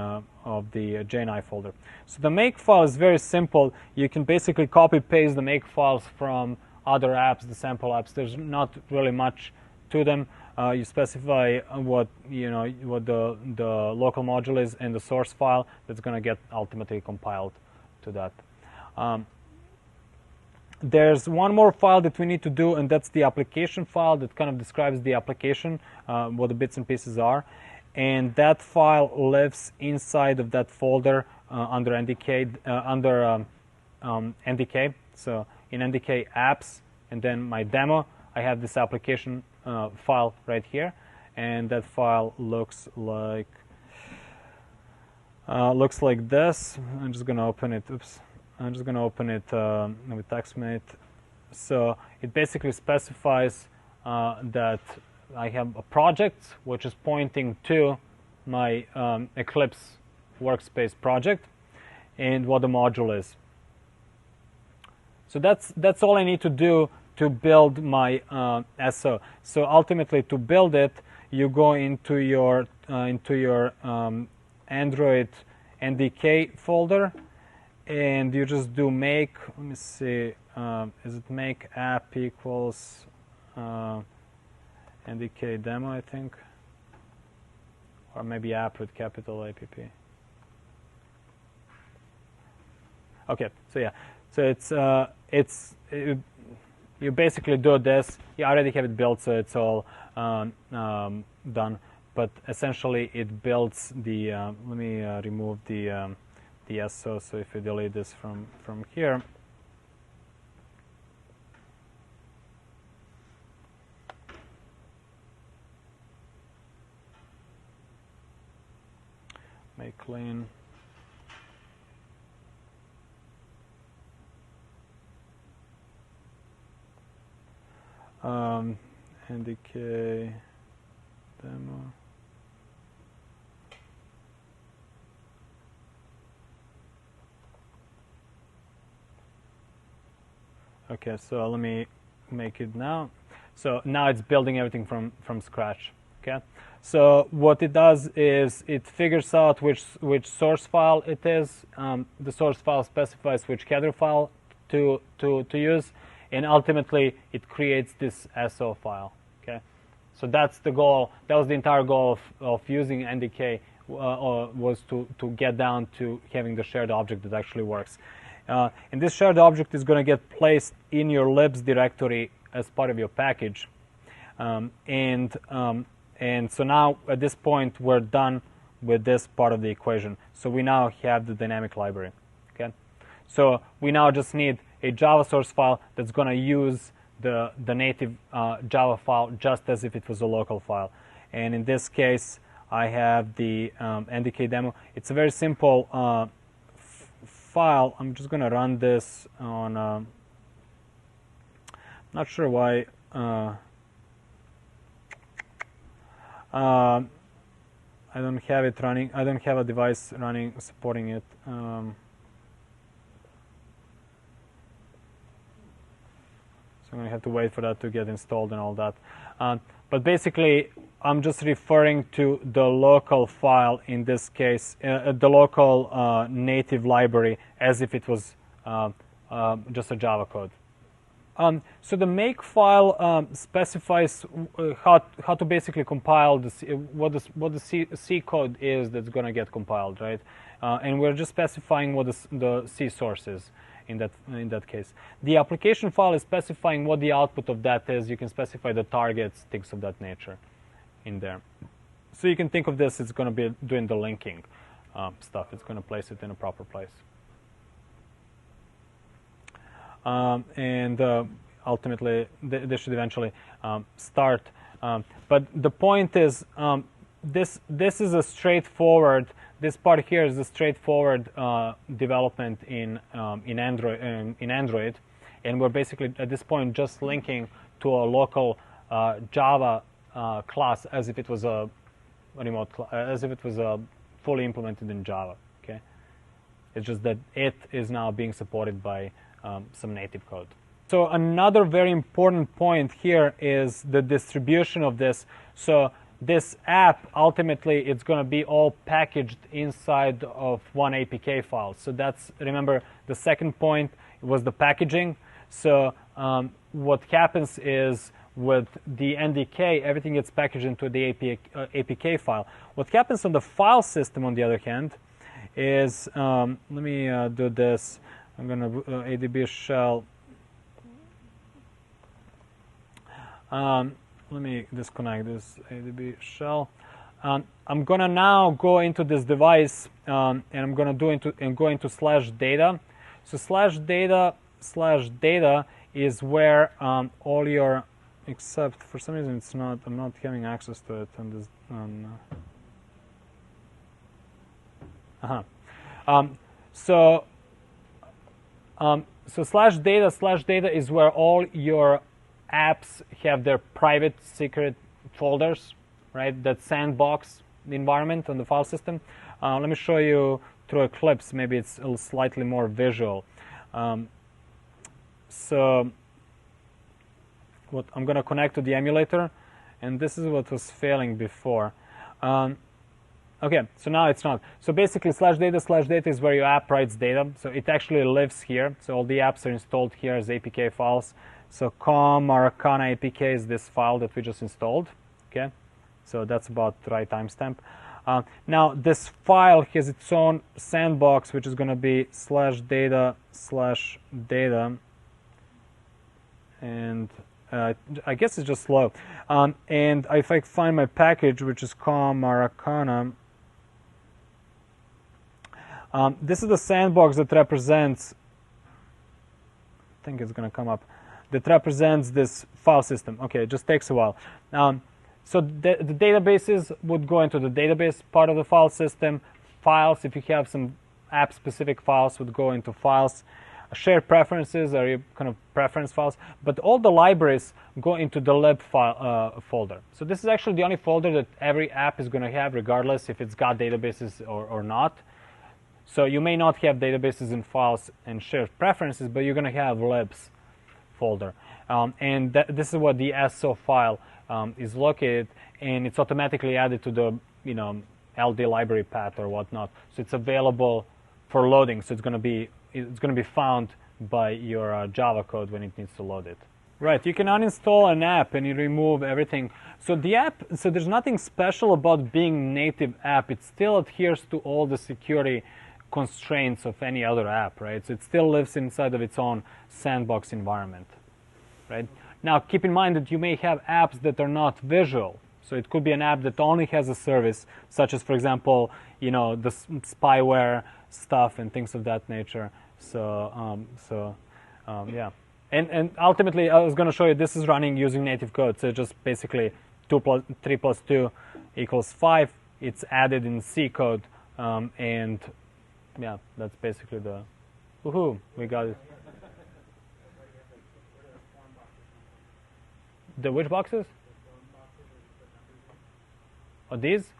JNI folder. So the make file is very simple. You can basically copy paste the make files from other apps, the sample apps. There's not really much to them. You specify what the local module is in the source file that's going to get ultimately compiled to that. There's one more file that we need to do, and that's the application file that kind of describes the application, what the bits and pieces are. And that file lives inside of that folder under NDK, NDK. So in NDK apps, and then my demo, I have this application file right here, and that file looks like this. I'm just going to open it. Oops. I'm just going to open it with TextMate. So it basically specifies that I have a project which is pointing to my Eclipse workspace project and what the module is. So that's all I need to do to build my SO. So ultimately, to build it, you go into your Android NDK folder, and you just do make. Let me see. Is it make app equals NDK demo? I think, or maybe app with capital app. Okay. So yeah. So you basically do this. You already have it built, so it's all done. But essentially, it builds the. Let me remove the SO. So if you delete this from here, make clean. NDK demo. Okay, so let me make it now. So now it's building everything from scratch. Okay, so what it does is it figures out which source file it is. The source file specifies which header file to use, and ultimately it creates this SO file. Okay, so that's the goal. That was the entire goal of using NDK, was to get down to having the shared object that actually works. And this shared object is going to get placed in your libs directory as part of your package. And so now at this point we're done with this part of the equation. So we now have the dynamic library. Okay, so we now just need a Java source file that's going to use the native Java file just as if it was a local file. And in this case, I have the NDK demo. It's a very simple file. I'm just going to run this on. Not sure why. I don't have it running. I don't have a device running supporting it. So I'm going to have to wait for that to get installed and all that. But basically, I'm just referring to the local file, in this case, the local native library, as if it was just a Java code. So the make file specifies how to basically compile what the C code is that's going to get compiled, right? And we're just specifying what the C source is. in that case. The application file is specifying what the output of that is. You can specify the targets, things of that nature in there. So you can think of this, it's going to be doing the linking stuff. It's going to place it in a proper place. Ultimately, this should eventually start. But the point is, this is a straightforward. This part here is a straightforward development in Android, and we're basically at this point just linking to a local Java class as if it was a remote, as if it was fully implemented in Java. Okay, it's just that it is now being supported by some native code. So another very important point here is the distribution of this. So this app, ultimately, it's going to be all packaged inside of one APK file. So that's, remember, the second point was the packaging. So what happens is with the NDK, everything gets packaged into the APK file. What happens on the file system, on the other hand, is, let me do this. I'm going to ADB shell. Let me disconnect this ADB shell. I'm gonna now go into this device, and I'm gonna go into /data. So /data is where all your, except for some reason it's not. I'm not having access to it on this. So /data is where all your apps have their private secret folders, right? That sandbox environment on the file system. Let me show you through Eclipse. Maybe it's a slightly more visual. So what I'm going to connect to the emulator, and this is what was failing before. Okay, so now it's not. So basically, /data is where your app writes data. So it actually lives here. So all the apps are installed here as APK files. So com Arcana APK is this file that we just installed. Okay, so that's about the right timestamp. Now this file has its own sandbox, which is going to be /data, and I guess it's just slow. And if I find my package, which is com Arcana, this is the sandbox that represents. I think it's going to come up. That represents this file system. Okay, it just takes a while. So the databases would go into the database part of the file system. Files, if you have some app-specific files, would go into files. Shared preferences are your kind of preference files. But all the libraries go into the lib file folder. So this is actually the only folder that every app is going to have, regardless if it's got databases or not. So you may not have databases in files and shared preferences, but you're going to have libs folder, and this is what the SO file is located, and it's automatically added to the LD library path or whatnot. So it's available for loading. So it's going to be found by your Java code when it needs to load it. Right. You can uninstall an app and you remove everything. So the app. So there's nothing special about being native app. It still adheres to all the security constraints of any other app, right? So it still lives inside of its own sandbox environment, right? Now keep in mind that you may have apps that are not visual. So it could be an app that only has a service, such as, for example, the spyware stuff and things of that nature. So yeah. And ultimately, I was going to show you this is running using native code. So just basically 3 + 2 = 5. It's added in C code, and yeah, that's basically the, woohoo, we got it. The which boxes? Oh, these?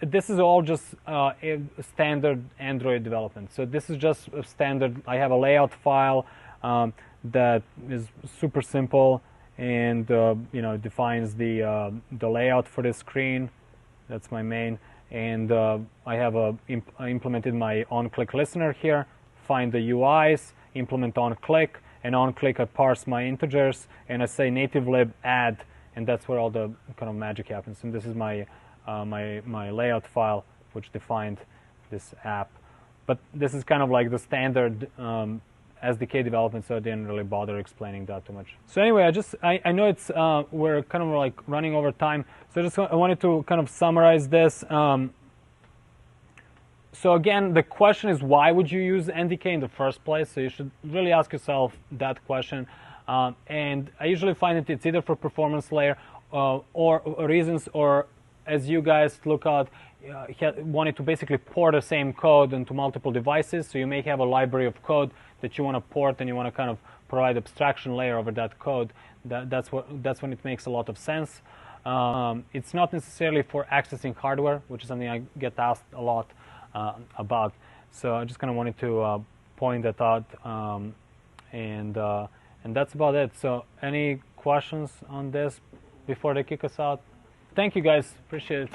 This is all just standard Android development. So this is just a standard. I have a layout file that is super simple, and defines the layout for the screen. That's my main. And I have implemented my on-click listener here, find the UIs, implement on-click, and on-click I parse my integers, and I say native lib add, and that's where all the kind of magic happens. And this is my my layout file, which defined this app. But this is kind of like the standard SDK development, so I didn't really bother explaining that too much. So anyway, I know it's we're kind of like running over time, so I wanted to kind of summarize this. So again, the question is, why would you use NDK in the first place? So you should really ask yourself that question. And I usually find that it's either for performance layer or reasons, or as you guys look out, wanted to basically port the same code into multiple devices. So you may have a library of code that you want to port, and you want to kind of provide abstraction layer over that code. That's when it makes a lot of sense. It's not necessarily for accessing hardware, which is something I get asked a lot about. So I just kind of wanted to point that out, and that's about it. So any questions on this before they kick us out? Thank you guys, appreciate it.